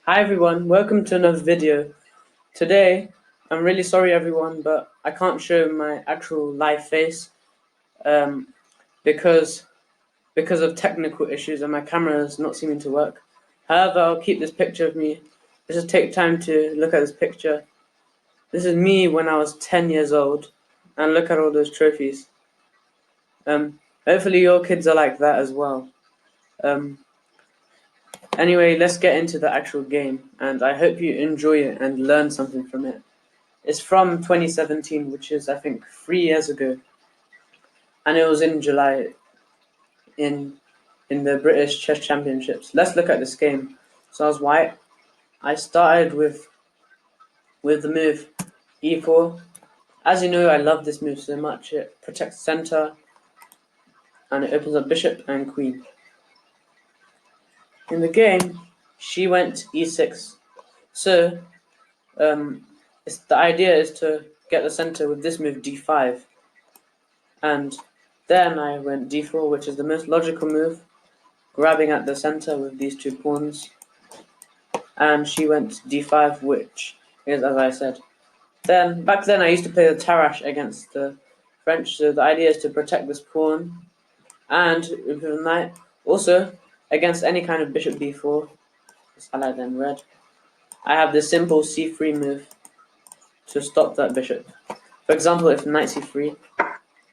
Hi everyone, welcome to another video. Today, I'm really sorry everyone, but I can't show my actual live face um, because of technical issues and my camera is not seeming to work. However, I'll keep this picture of me. Just take time to look at this picture. This is me when I was 10 years old, and look at all those trophies. Hopefully your kids are like that as well. Um, anyway, let's get into the actual game, and I hope you enjoy it and learn something from it. It's from 2017, which is I think 3 years ago, and it was in July in the British Chess Championships. Let's look at this game. So I was white. I started with the move e4. As you know, I love this move so much. It protects center and it opens up bishop and queen. In the game, she went e6. So the idea is to get the center with this move d5. And then I went d4, which is the most logical move, grabbing at the center with these two pawns. And she went d5, which is, as I said. Back then I used to play the Tarrasch against the French, so the idea is to protect this pawn and with the knight. Also, against any kind of bishop b4, let's highlight then red, I have this simple c3 move to stop that bishop. For example, if knight c3,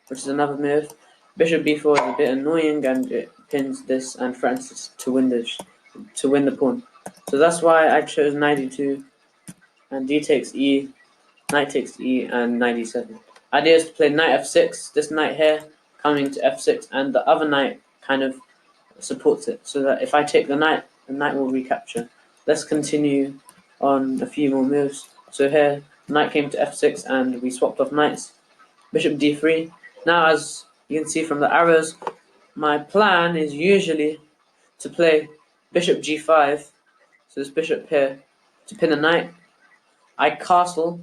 which is another move, bishop b4 is a bit annoying and it pins this and threatens to win the pawn. So that's why I chose knight e2 and d takes e, knight takes e, and knight e7. Idea is to play knight f6, this knight here coming to f6, and the other knight kind of supports it, so that if I take the knight will recapture. Let's continue on a few more moves. So here, knight came to f6 and we swapped off knights. Bishop d3. Now, as you can see from the arrows, my plan is usually to play bishop g5, so this bishop here, to pin a knight. I castle,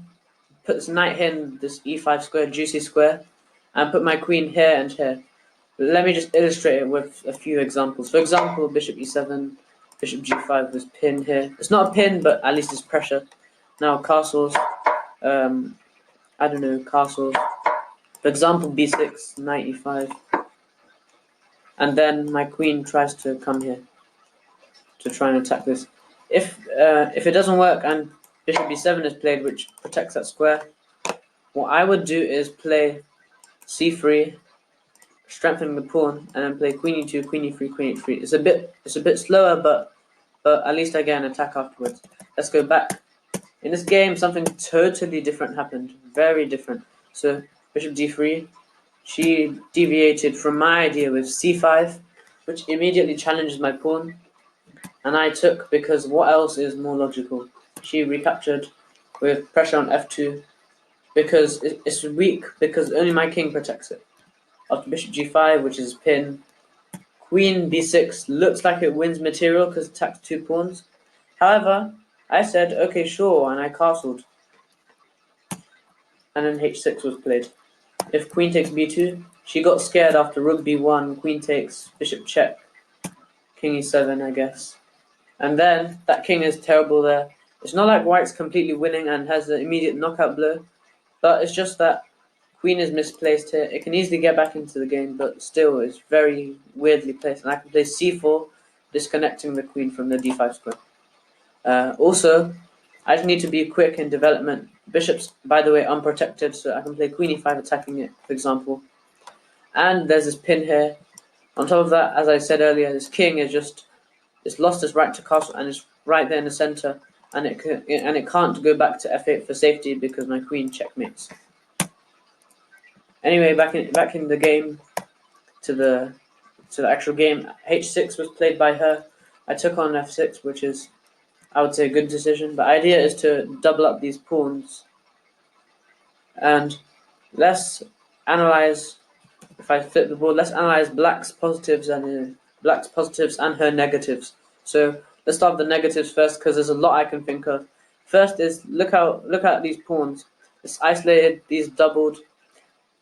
put this knight here in this e5 square, juicy square, and put my queen here and here. Let me just illustrate it with a few examples. For example, bishop e7, bishop g5 was pinned here. It's not a pin, but at least it's pressure. Now castles, castles. For example, b6, knight e5. And then my queen tries to come here to try and attack this. If it doesn't work and bishop b7 is played, which protects that square, what I would do is play c3, strengthening the pawn, and then play queen e2, queen e3, queen e3. It's a bit slower, but at least I get an attack afterwards. Let's go back. In this game, something totally different happened. Very different. So bishop d3, she deviated from my idea with c5, which immediately challenges my pawn, and I took because what else is more logical? She recaptured with pressure on f2 because it's weak, because only my king protects it. After bishop g5, which is pin, queen b6 looks like it wins material because it attacks two pawns. However, I said, okay, sure, and I castled. And then h6 was played. If queen takes b2, she got scared after rook b1, queen takes, bishop check, king e7, I guess. And then that king is terrible there. It's not like white's completely winning and has an immediate knockout blow, but it's just that queen is misplaced here. It can easily get back into the game, but still it's very weirdly placed. And I can play c4, disconnecting the queen from the d5 square. Also, I just need to be quick in development. Bishop's, by the way, unprotected, so I can play queen e5 attacking it, for example. And there's this pin here. On top of that, as I said earlier, this king is just, it's lost its right to castle and it's right there in the center. And it can't go back to f8 for safety because my queen checkmates. Anyway, back in the game, to the actual game, h6 was played by her. I took on f6, which is, I would say, a good decision. The idea is to double up these pawns. And let's analyze, if I flip the board, let's analyze black's positives and her negatives. So let's start with the negatives first, because there's a lot I can think of. First is look at these pawns. It's isolated, these doubled.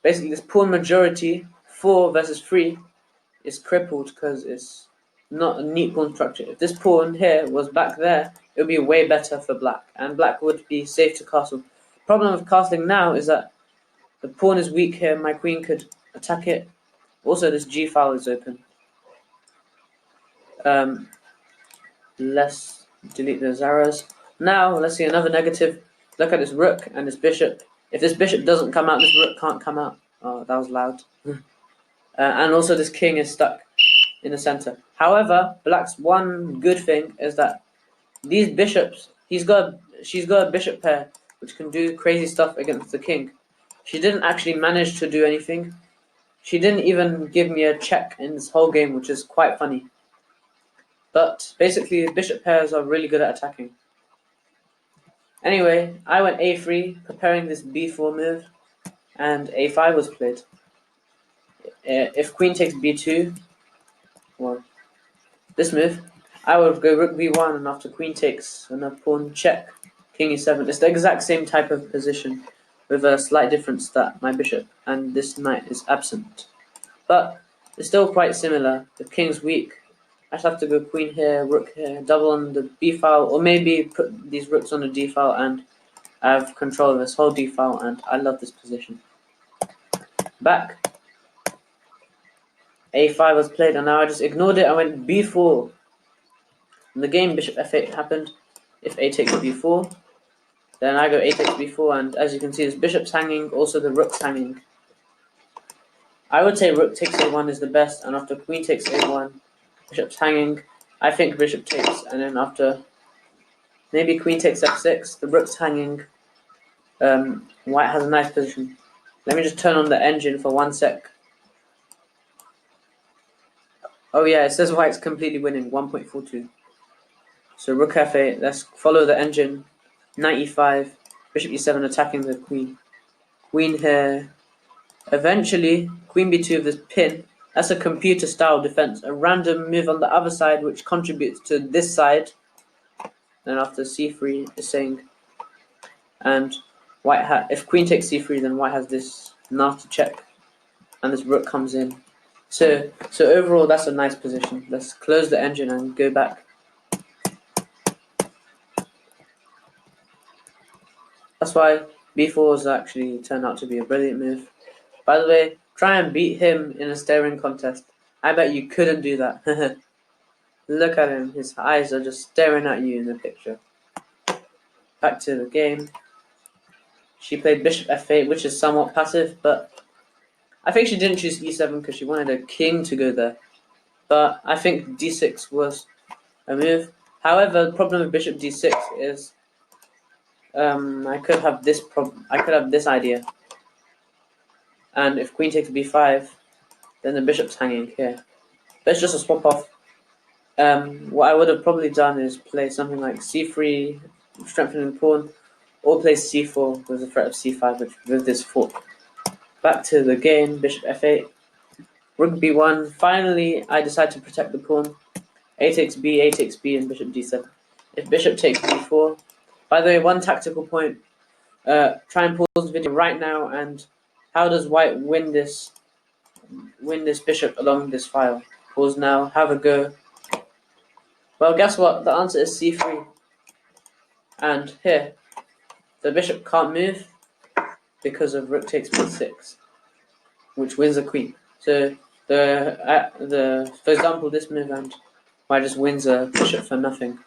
Basically, this pawn majority, 4 versus 3, is crippled because it's not a neat pawn structure. If this pawn here was back there, it would be way better for black, and black would be safe to castle. Problem of castling now is that the pawn is weak here, my queen could attack it. Also, this g file is open. Let's delete those arrows. Now, let's see another negative. Look at this rook and this bishop. If this bishop doesn't come out, this rook can't come out. Oh, that was loud. And also this king is stuck in the center. However, black's one good thing is that these bishops, she's got a bishop pair which can do crazy stuff against the king. She didn't actually manage to do anything. She didn't even give me a check in this whole game, which is quite funny. But basically, bishop pairs are really good at attacking. Anyway, I went a3, preparing this b4 move, and a5 was played. If queen takes b2, or this move, I would go rook b1, and after queen takes, another pawn check, king e7. It's the exact same type of position, with a slight difference that my bishop and this knight is absent. But it's still quite similar. The king's weak. I'd have to go queen here, rook here, double on the b file, or maybe put these rooks on the d file, and I have control of this whole d file, and I love this position. Back. a5 was played, and now I just ignored it. I went b4. In the game, bishop f8 happened. If a takes b4, then I go a takes b4, and as you can see, this bishop's hanging, also the rook's hanging. I would say rook takes a1 is the best, and after queen takes a1, bishop's hanging. I think bishop takes, and then after maybe queen takes f6, the rook's hanging. White has a nice position. Let me just turn on the engine for 1 sec. Oh yeah, it says white's completely winning, 1.42. So rook f8, let's follow the engine. Knight e5, bishop e7 attacking the queen. Queen here. Eventually, queen b2 of this pin. That's a computer style defense. A random move on the other side which contributes to this side. Then after c3 is saying, and white if queen takes c3, then white has this nasty check, and this rook comes in. So overall, that's a nice position. Let's close the engine and go back. That's why b4 has actually turned out to be a brilliant move. By the way, try and beat him in a staring contest. I bet you couldn't do that. Look at him, his eyes are just staring at you in the picture. Back to the game. She played bishop f8, which is somewhat passive, but I think she didn't choose e7 because she wanted a king to go there. But I think d6 was a move. However, the problem with bishop d6 is I could have this idea. And if queen takes b5, then the bishop's hanging here. But it's just a swap off. What I would have probably done is play something like c3, strengthening the pawn, or play c4 with the threat of c5 with this fork. Back to the game, bishop f8, rook b1. Finally, I decide to protect the pawn. A takes b, and bishop d7. If bishop takes b4, by the way, one tactical point. Try and pause the video right now. And how does white win this bishop along this file? Pause now. Have a go. Well, guess what? The answer is c3. And here, the bishop can't move because of rook takes b6, which wins the queen. So for example, this move, and white just wins a bishop for nothing.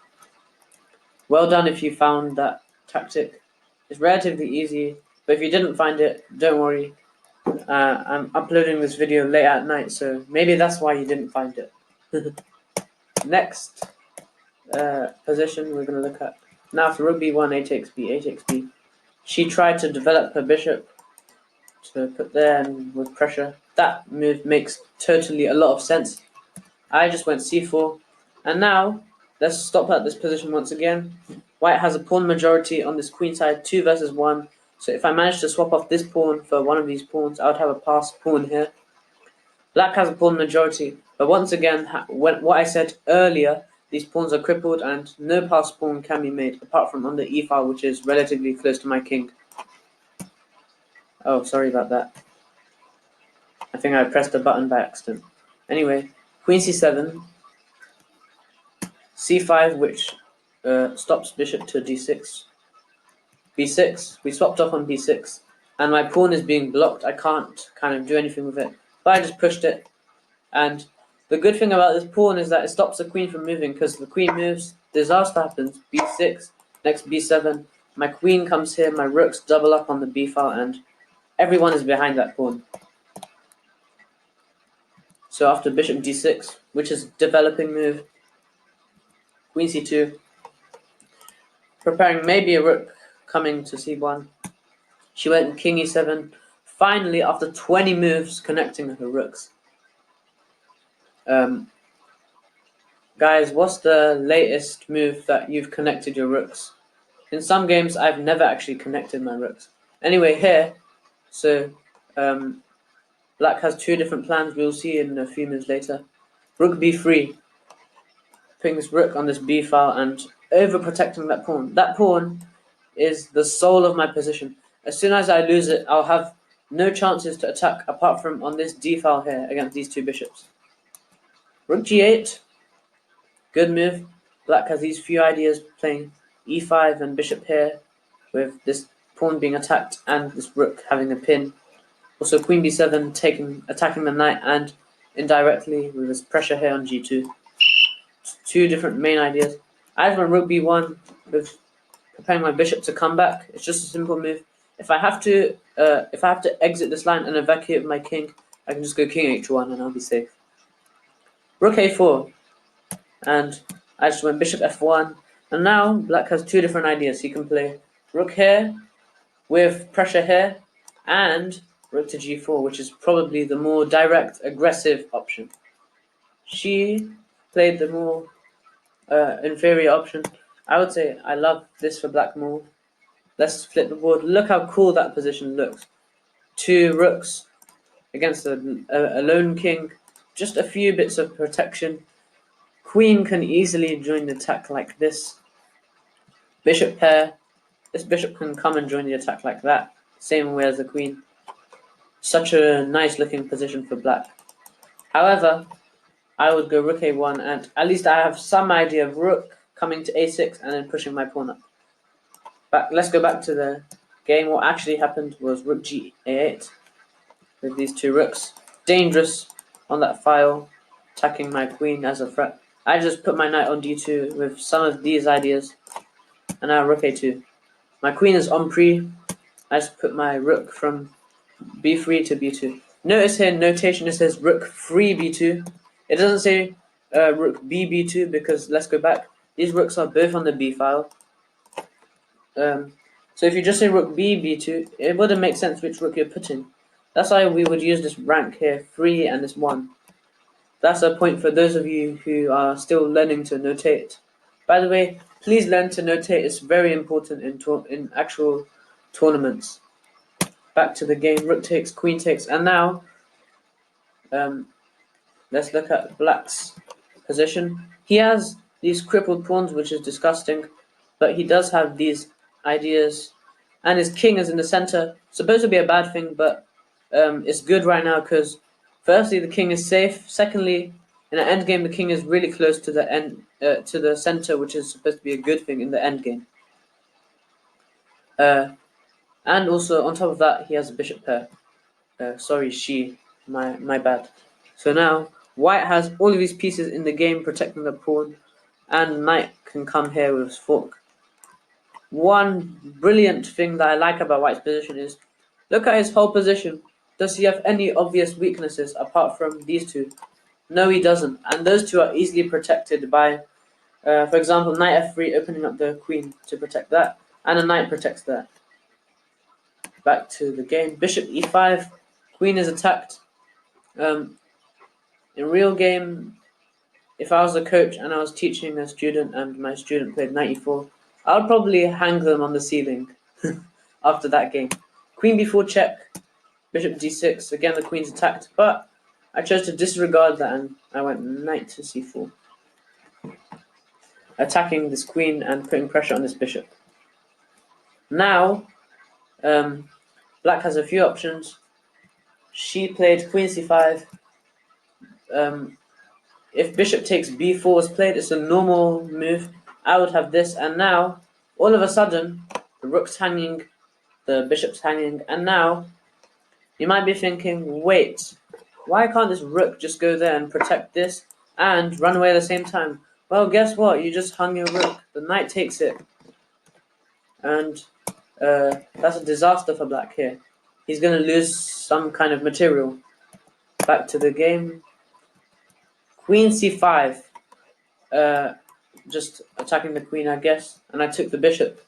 Well done if you found that tactic. It's relatively easy, but if you didn't find it, don't worry. I'm uploading this video late at night, so maybe that's why you didn't find it. Next position we're going to look at. Now for rook b1, a takes b. She tried to develop her bishop to put there, and with pressure. That move makes totally a lot of sense. I just went c4, and now let's stop at this position once again. White has a pawn majority on this queen side, 2 versus 1. So if I manage to swap off this pawn for one of these pawns, I would have a passed pawn here. Black has a pawn majority, but once again, what I said earlier, these pawns are crippled and no passed pawn can be made, apart from on the e file, which is relatively close to my king. Oh, sorry about that. I think I pressed the button by accident. Anyway, queen c7, c5, which stops bishop to d6. b6, we swapped off on b6, and my pawn is being blocked. I can't kind of do anything with it, but I just pushed it. And the good thing about this pawn is that it stops the queen from moving, because the queen moves, disaster happens. b6, next b7, my queen comes here, my rooks double up on the b file, and everyone is behind that pawn. So after bishop d6, which is developing move, queen c2, preparing maybe a rook coming to c1. She went king e7, finally after 20 moves connecting her rooks. Guys, what's the latest move that you've connected your rooks? In some games, I've never actually connected my rooks. Anyway, here, so black has two different plans. We'll see in a few moves later. Rook b3, putting this rook on this b file and overprotecting that pawn. That pawn is the soul of my position. As soon as I lose it, I'll have no chances to attack apart from on this d file here against these two bishops. Rook g8, good move. Black has these few ideas, playing e5 and bishop here, with this pawn being attacked and this rook having a pin. Also queen b7 attacking the knight, and indirectly with this pressure here on g2. Two different main ideas. I just went rook b1 with preparing my bishop to come back. It's just a simple move. If I have to exit this line and evacuate my king, I can just go king h1 and I'll be safe. Rook a4, and I just went bishop f1, and now black has two different ideas. He can play rook here with pressure here, and rook to g4, which is probably the more direct, aggressive option. She played the more inferior option. I would say I love this for black more. Let's flip the board. Look how cool that position looks. Two rooks against a lone king. Just a few bits of protection. Queen can easily join the attack like this. Bishop pair. This bishop can come and join the attack like that. Same way as the queen. Such a nice looking position for black. However, I would go rook a1, and at least I have some idea of rook coming to a6 and then pushing my pawn up. But let's go back to the game. What actually happened was rook g8 with these two rooks. Dangerous on that file, attacking my queen as a threat. I just put my knight on d2 with some of these ideas, and now rook a2. My queen is on pre. I just put my rook from b3 to b2. Notice here notation it says rook free b2. It doesn't say rook b2, because let's go back. These rooks are both on the b file. So if you just say rook b2, it wouldn't make sense which rook you're putting. That's why we would use this rank here, 3 and this 1. That's a point for those of you who are still learning to notate. By the way, please learn to notate. It's very important in actual tournaments. Back to the game. Rook takes, queen takes, and now let's look at black's position. He has these crippled pawns, which is disgusting, but he does have these ideas, and his king is in the center. Supposed to be a bad thing, but it's good right now because firstly the king is safe. Secondly, in an endgame the king is really close to the center, which is supposed to be a good thing in the endgame. And also on top of that, he has a bishop pair. My bad. So now white has all of these pieces in the game protecting the pawn, and knight can come here with his fork. One brilliant thing that I like about white's position is, look at his whole position. Does he have any obvious weaknesses apart from these two? No, he doesn't. And those two are easily protected by, for example, knight f3 opening up the queen to protect that, and a knight protects that. Back to the game. Bishop e5. Queen is attacked. In real game, if I was a coach and I was teaching a student and my student played knight e4, I would probably hang them on the ceiling after that game. Queen b4 check. Bishop d6. Again, the queen's attacked, but I chose to disregard that and I went knight to c4. Attacking this queen and putting pressure on this bishop. Now, black has a few options. She played queen c5. If bishop takes b4 is played, it's a normal move. I would have this, and now, all of a sudden, the rook's hanging, the bishop's hanging, and now, you might be thinking, wait, why can't this rook just go there and protect this and run away at the same time? Well, guess what? You just hung your rook. The knight takes it. And that's a disaster for black here. He's going to lose some kind of material. Back to the game. Queen c5. Just attacking the queen, I guess. And I took the bishop.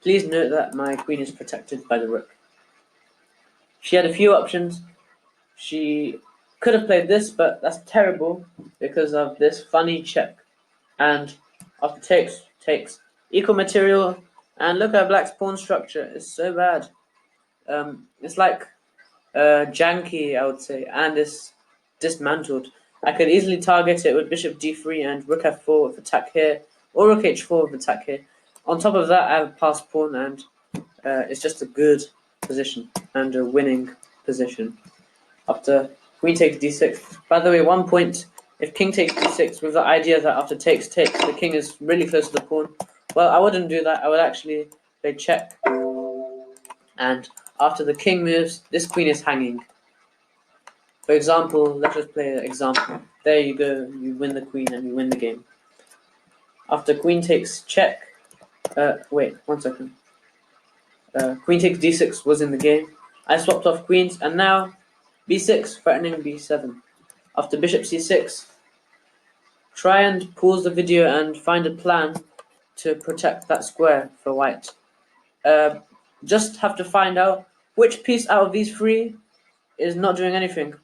Please note that my queen is protected by the rook. She had a few options. She could have played this, but that's terrible because of this funny check. And after takes equal material. And look at black's pawn structure. It's so bad. It's like janky, I would say, and it's dismantled. I could easily target it with bishop d3 and rook f4 with attack here, or rook h4 with attack here. On top of that, I have passed pawn, and it's just a good position and a winning position. After queen takes d6. By the way, 1 point, if king takes d6, with the idea that after takes, the king is really close to the pawn. Well, I wouldn't do that. I would actually play check. And after the king moves, this queen is hanging. For example, let's just play an example. There you go, you win the queen and you win the game. After queen takes check, wait, 1 second. Queen takes d6 was in the game. I swapped off queens, and now b6 threatening b7. After bishop c6, try and pause the video and find a plan to protect that square for white. Just have to find out which piece out of these three is not doing anything.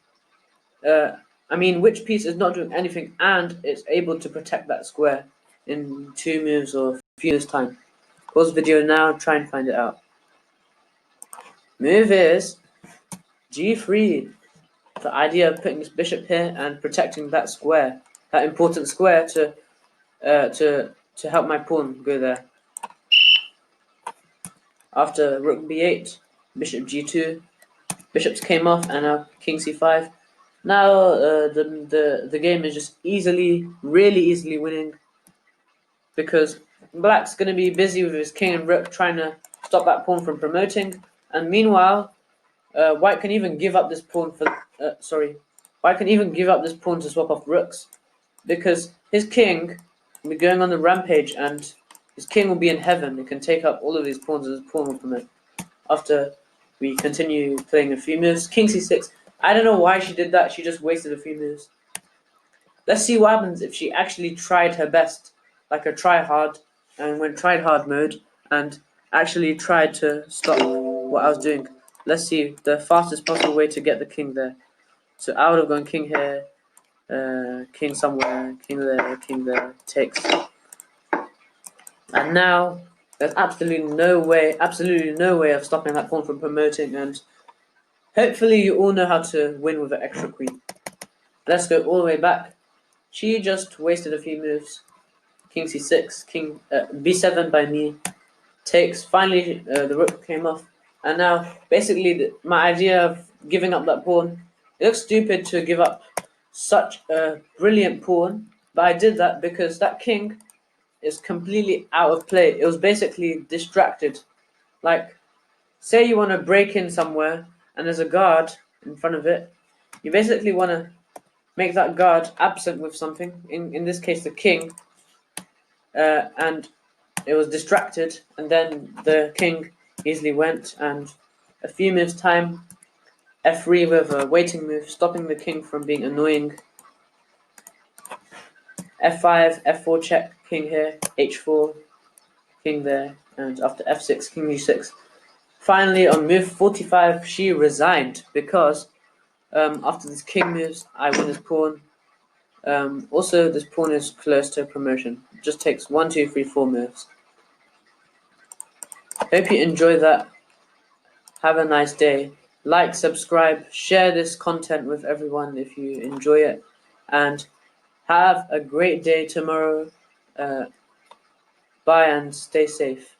Which piece is not doing anything and it's able to protect that square in 2 moves or a few moves time. Pause the video now, try and find it out. Move is g3. The idea of putting this bishop here and protecting that square, that important square, to help my pawn go there. After rook b8, bishop g2, bishops came off, and now king c5. Now the game is just really easily winning, because black's going to be busy with his king and rook trying to stop that pawn from promoting, and meanwhile, white can even give up this pawn white can even give up this pawn to swap off rooks, because his king will be going on the rampage, and his king will be in heaven. It can take up all of these pawns, and his pawn will promote. After we continue playing a few moves, king c6. I don't know why she did that. She just wasted a few moves. Let's see what happens if she actually tried her best, like a try hard, and went tried hard mode, and actually tried to stop what I was doing. Let's see the fastest possible way to get the king there. So I would have gone king here, king somewhere, king there, takes. And now there's absolutely no way of stopping that pawn from promoting, and hopefully you all know how to win with an extra queen. Let's go all the way back. She just wasted a few moves. King c6, king b7 by me, takes. Finally, the rook came off, and now basically my idea of giving up that pawn. It looks stupid to give up such a brilliant pawn, but I did that because that king is completely out of play. It was basically distracted. Like, say you want to break in somewhere and there's a guard in front of it. You basically want to make that guard absent with something. In this case, the king. And it was distracted, and then the king easily went, and a few moves time, f3 with a waiting move, stopping the king from being annoying. f5, f4 check, king here, h4, king there, and after f6, king e6. Finally, on move 45, she resigned, because after this king moves, I win this pawn. Also, this pawn is close to promotion. It just takes 1, 2, 3, 4 moves. Hope you enjoy that. Have a nice day. Like, subscribe, share this content with everyone if you enjoy it, and have a great day tomorrow. Bye and stay safe.